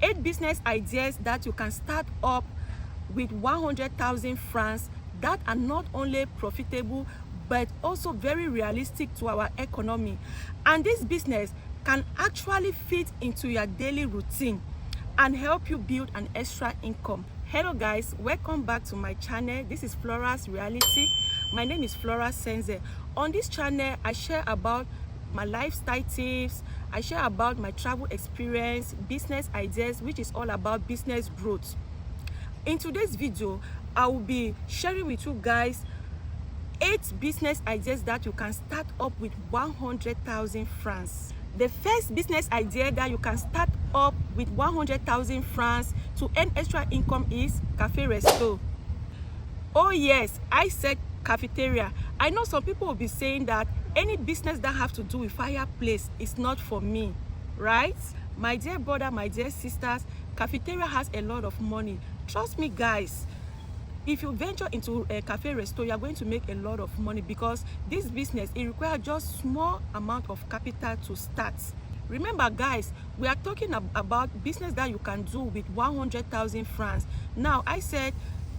8 business ideas that you can start up with 100,000 francs that are not only profitable but also very realistic to our economy, and this business can actually fit into your daily routine and help you build an extra income. Hello guys, welcome back to my channel. This is Flora's Reality. My name is Flora Senze. On this channel I share about my lifestyle tips, I share about my travel experience, business ideas, which is all about business growth. In today's video I will be sharing with you guys 8 business ideas that you can start up with 100,000 francs. The first business idea that you can start up with 100,000 francs to earn extra income is cafe resto. Oh yes, I said cafeteria. I know some people will be saying that any business that have to do with fireplace is not for me, right? My dear brother, my dear sisters, cafeteria has a lot of money. Trust me guys, if you venture into a cafe resto, you are going to make a lot of money, because this business, it requires just small amount of capital to start. Remember guys, we are talking about business that you can do with 100,000 francs. Now I said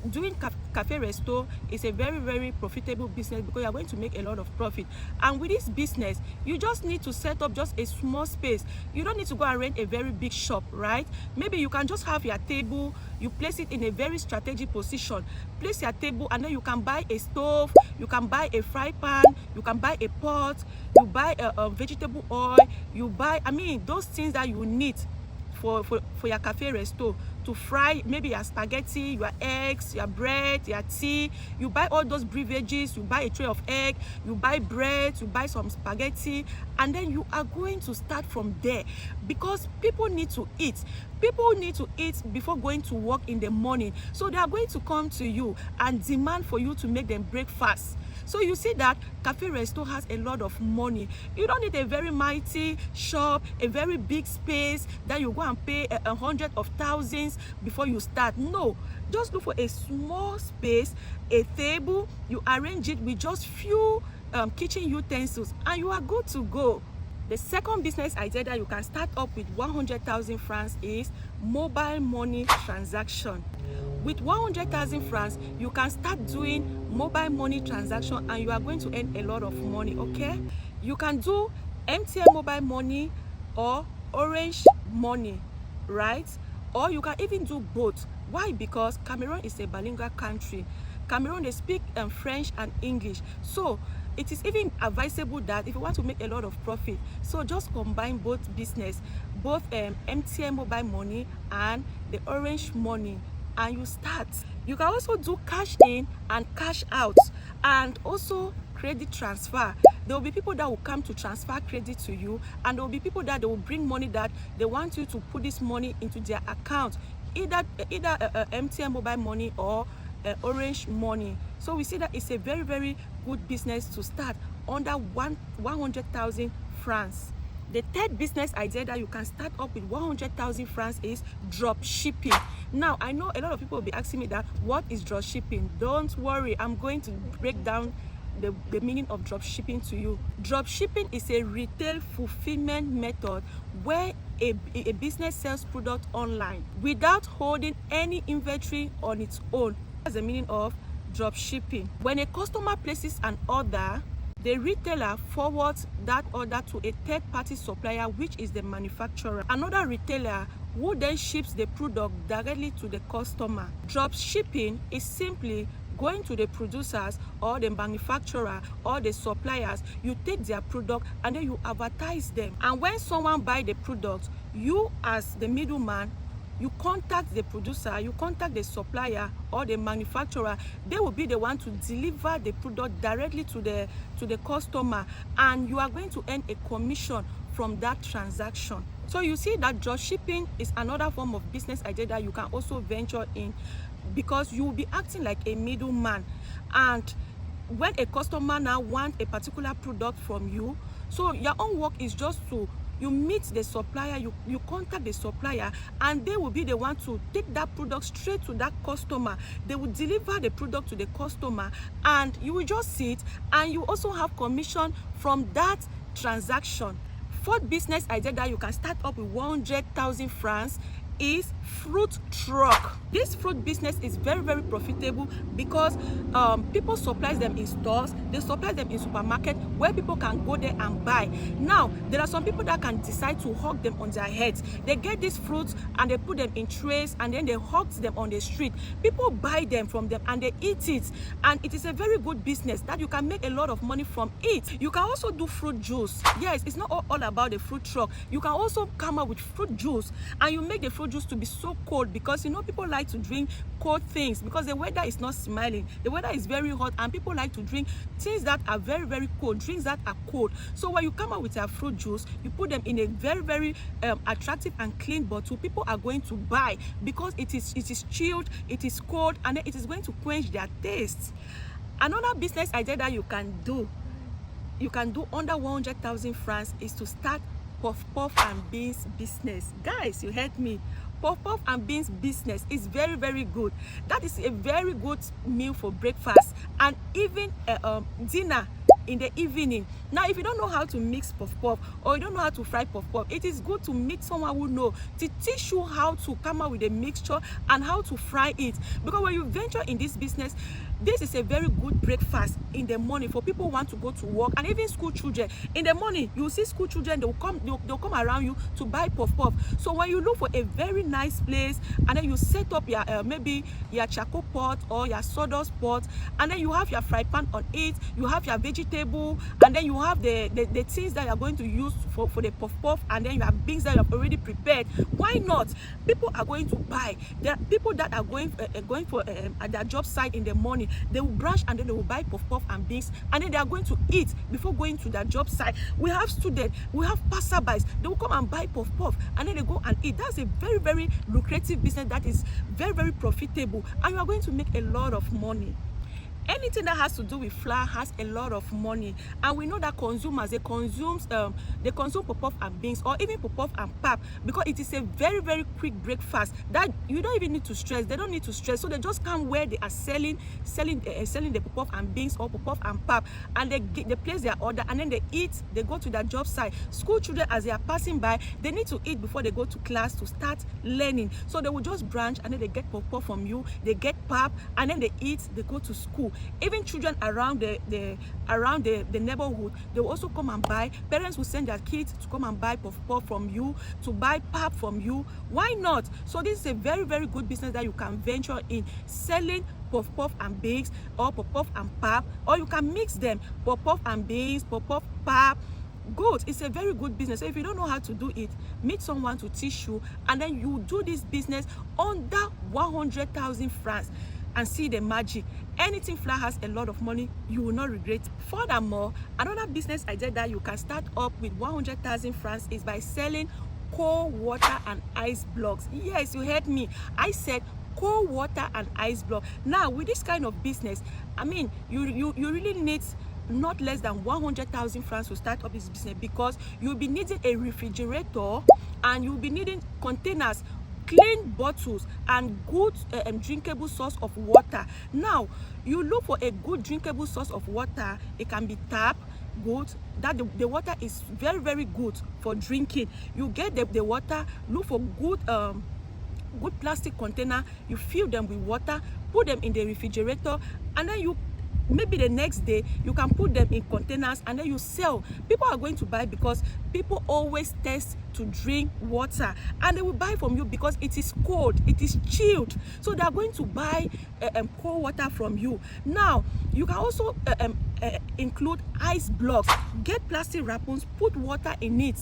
doing cafe resto is a very profitable business because you are going to make a lot of profit. And with this business, you just need to set up just a small space. You don't need to go and rent a very big shop, right? Maybe you can just have your table, you place it in a very strategic position. Place your table, and then you can buy a stove, you can buy a fry pan, you can buy a pot, you buy a vegetable oil, you buy, those things that you need for your cafe resto to fry maybe your spaghetti, your eggs, your bread, your tea. You buy all those beverages, you buy a tray of egg, you buy bread, you buy some spaghetti, and then you are going to start from there, because people need to eat. People need to eat before going to work in the morning, so they are going to come to you and demand for you to make them breakfast. So you see that cafe resto has a lot of money. You don't need a very mighty shop, a very big space that you go and pay a hundred of thousands before you start. No, just look for a small space, a table, you arrange it with just few kitchen utensils, and you are good to go. The second business idea that you can start up with 100,000 francs is mobile money transaction. With 100,000 francs, you can start doing mobile money transaction, and you are going to earn a lot of money, okay? You can do MTN mobile money or Orange money, right? Or you can even do both. Why? Because Cameroon is a bilingual country. Cameroon, they speak French and English. So it is even advisable that if you want to make a lot of profit, so just combine both business, both MTN mobile money and the Orange money, and you start. You can also do cash in and cash out, and also credit transfer. There will be people that will come to transfer credit to you, and there will be people that they will bring money that they want you to put this money into their account, either MTN mobile money or Orange money. So we see that it's a very good business to start under 100,000 francs. The third business idea that you can start up with 100,000 francs is drop shipping. Now I know a lot of people will be asking me that what is drop shipping. Don't worry, I'm going to break down the meaning of drop shipping to you. Drop shipping is a retail fulfillment method where a business sells product online without holding any inventory on its own. That's the meaning of drop shipping. When a customer places an order, the retailer forwards that order to a third-party supplier, which is the manufacturer. Another retailer who then ships the product directly to the customer. Drop shipping is simply going to the producers or the manufacturer or the suppliers. You take their product and then you advertise them. And when someone buys the product, you as the middleman, you contact the producer, you contact the supplier or the manufacturer. They will be the one to deliver the product directly to the customer, and you are going to earn a commission from that transaction. So you see that drop shipping is another form of business idea that you can also venture in, because you will be acting like a middleman. And when a customer now wants a particular product from you, so your own work is just to you meet the supplier, you contact the supplier, and they will be the one to take that product straight to that customer. They will deliver the product to the customer, and you will just sit, and you also have commission from that transaction. Fourth business idea that you can start up with 100,000 francs is fruit truck. This fruit business is very profitable because people supply them in stores, they supply them in supermarket where people can go there and buy. Now there are some people that can decide to hawk them on their heads. They get these fruits and they put them in trays and then they hawk them on the street. People buy them from them and they eat it, and it is a very good business that you can make a lot of money from it. You can also do fruit juice. Yes, it's not all about the fruit truck. You can also come up with fruit juice, and you make the fruit juice to be so cold, because you know people like to drink cold things because the weather is not smiling. The weather is very hot and people like to drink things that are very cold, drinks that are cold. So when you come out with your fruit juice, you put them in a very attractive and clean bottle. People are going to buy because it is chilled, it is cold, and then it is going to quench their taste. Another business idea that you can do under 100,000 francs is to start puff and beans business. Guys, you heard me. Puff and beans business is very good. That is a very good meal for breakfast and even dinner in the evening. Now, if you don't know how to mix puff or you don't know how to fry puff, it is good to meet someone who knows to teach you how to come up with a mixture and how to fry it. Because when you venture in this business, this is a very good breakfast in the morning for people who want to go to work, and even school children. In the morning, you see school children, they'll come around you to buy puff. So when you look for a very nice place and then you set up your maybe your charcoal pot or your sawdust pot, and then you have your fry pan on it, you have your vegetable, and then you have the things that you're going to use for the puff, and then you have beans that you have already prepared. Why not? People are going to buy. There are people that are going for at their job site in the morning. They will brush and then they will buy puff and beans, and then they are going to eat before going to their job site. We have students, we have passerbys, they will come and buy puff and then they go and eat. That's a very lucrative business that is very profitable, and you are going to make a lot of money. Anything that has to do with flour has a lot of money, and we know that consumers, they consume puff and beans, or even puff and pap, because it is a very quick breakfast that you don't even need to stress. They don't need to stress, so they just come where they are selling the puff and beans or puff and pap, and they place their order, and then they eat. They go to their job site. School children, as they are passing by, they need to eat before they go to class to start learning. So they will just branch, and then they get puff from you, they get pap, and then they eat. They go to school. Even children around the neighborhood, they will also come and buy. Parents will send their kids to come and buy puff from you, to buy pap from you. Why not? So this is a very good business that you can venture in, selling puff and beans, or puff and pap, or you can mix them, puff and beans, puff, pap. Good. It's a very good business. So if you don't know how to do it, meet someone to teach you, and then you do this business under 100,000 francs and see the magic. Anything flour has a lot of money, you will not regret. Furthermore, another business idea that you can start up with 100,000 francs is by selling cold water and ice blocks. Yes, you heard me. I said cold water and ice block. Now, with this kind of business, I mean, you really need not less than 100,000 francs to start up this business, because you'll be needing a refrigerator, and you'll be needing containers, clean bottles, and good drinkable source of water. Now, you look for a good drinkable source of water. It can be tap, good, that the water is very good for drinking. You get the water, look for good plastic container, you fill them with water, put them in the refrigerator, and then maybe the next day you can put them in containers, and then you sell. People are going to buy because people always thirst to drink water, and they will buy from you because it is cold, it is chilled. So they are going to buy cold water from you. Now, you can also include ice blocks. Get plastic wrappers, put water in it,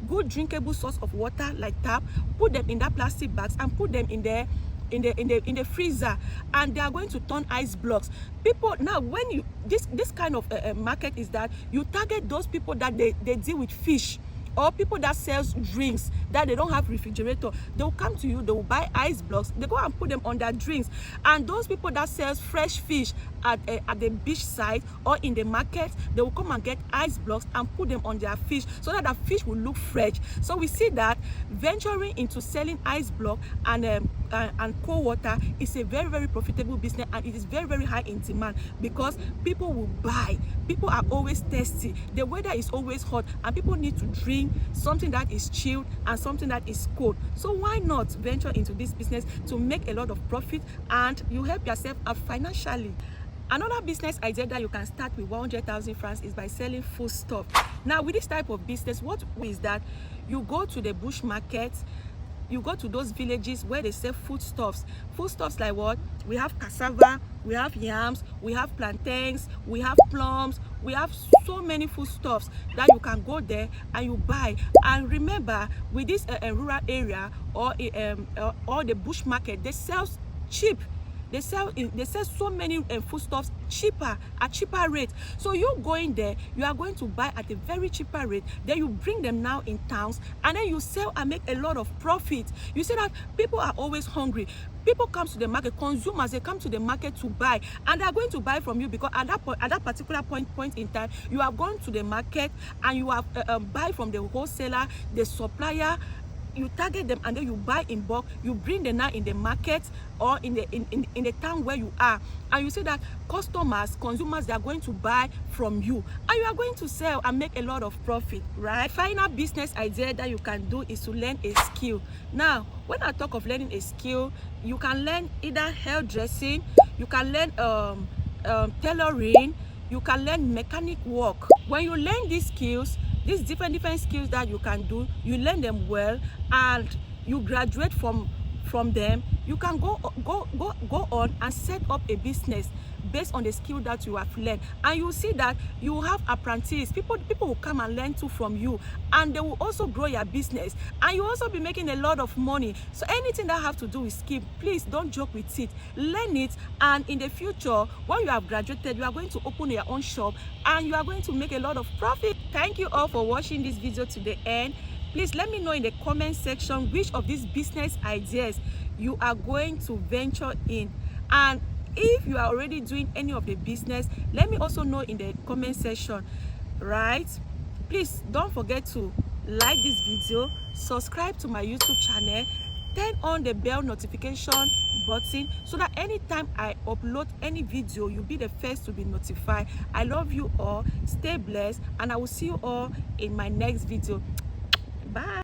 good drinkable source of water like tap, put them in that plastic bags and put them in there in the freezer, and they are going to turn ice blocks. People now, when you this kind of market is that you target those people that they deal with fish, or people that sells drinks that they don't have refrigerator. They will come to you, they will buy ice blocks, they go and put them on their drinks. And those people that sells fresh fish at the beach side or in the market, they will come and get ice blocks and put them on their fish, so that the fish will look fresh. So we see that venturing into selling ice block and cold water is a very profitable business, and it is very high in demand, because people will buy. People are always thirsty, the weather is always hot, and people need to drink cooling, something that is chilled, and something that is cold. So why not venture into this business to make a lot of profit and you help yourself out financially? Another business idea that you can start with 100,000 francs is by selling food stuff. Now, with this type of business, what is that you go to the bush market, you go to those villages where they sell foodstuffs. Foodstuffs like what? We have cassava, we have yams, we have plantains, we have plums, we have so many foodstuffs that you can go there and you buy. And remember, with this rural area or the bush market, they sell cheap. They sell so many foodstuffs at cheaper rate. So you going there, you are going to buy at a very cheaper rate. Then you bring them now in towns, and then you sell and make a lot of profit. You see that people are always hungry. People come to the market, consumers, they come to the market to buy, and they are going to buy from you because at that particular point in time, you have gone to the market and you have buy from the wholesaler, the supplier. You target them and then you buy in bulk. You bring them now in the market or in the town where you are, and you see that consumers, they are going to buy from you, and you are going to sell and make a lot of profit, right? Final business idea that you can do is to learn a skill. Now, when I talk of learning a skill, you can learn either hairdressing, you can learn tailoring, you can learn mechanic work. When you learn these skills, these different skills that you can do, you learn them well and you graduate from them, you can go on and set up a business based on the skill that you have learned. And you see that you have apprentices, people will come and learn too from you, and they will also grow your business, and you also be making a lot of money. So anything that have to do with skill, please don't joke with it, learn it, and in the future when you have graduated, you are going to open your own shop and you are going to make a lot of profit. Thank you all for watching this video to the end. Please let me know in the comment section which of these business ideas you are going to venture in, and if you are already doing any of the business, let me also know in the comment section, right? Please don't forget to like this video, subscribe to my YouTube channel, turn on the bell notification button so that anytime I upload any video, you'll be the first to be notified. I love you all, stay blessed, and I will see you all in my next video. Bye.